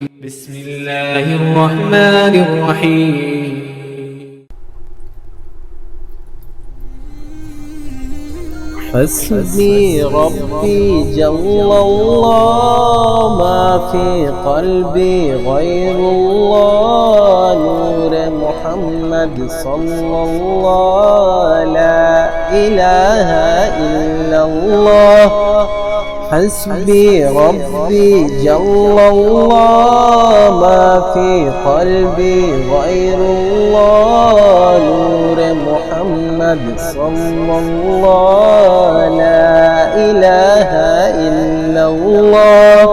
بسم الله الرحمن الرحيم. حسبي ربي جل الله ما في قلبي غير الله نور محمد صلى الله لا إله إلا الله. حسبي ربي جل الله ما في قلبي غير الله نور محمد صلى الله لا إله إلا الله.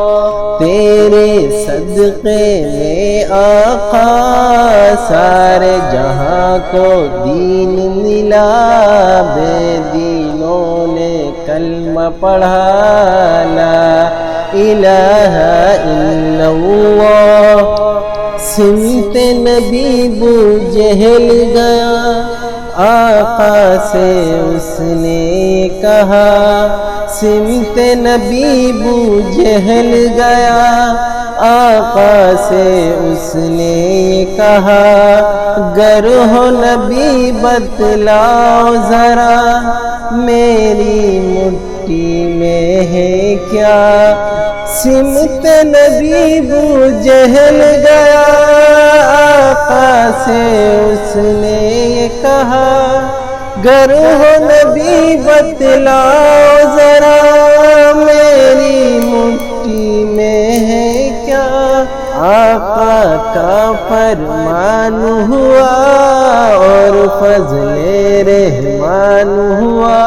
تیرے صدقے میں آقا سارے جہاں کو دین ملا، بے دینوں نے کلمہ پڑھا لا الہ الا اللہ. سمت نبی بو جہل گیا، آقا سے اس نے کہا. سمت نبی بو جہل گیا، آقا سے اس نے کہا. گر ہو نبی بتلاؤ ذرا میری مٹھی میں ہے کیا. سمت نبی بو جہل گیا، آقا سے اس نے کہا. گر ہو نبی بتلاؤ ذرا میری مٹھی میں ہے کیا. آقا کا فرمان ہوا اور فضل رحمان ہوا،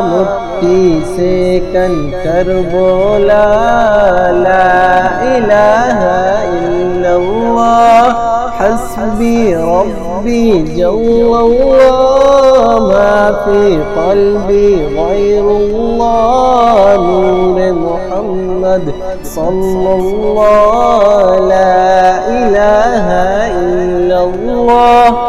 مٹھی سے کنکر بولا لا الہ الا اللہ. حسبی ربی جل اللہ ما فی قلبی غیر اللہ نور محمد صلی اللہ لا الہ الا اللہ.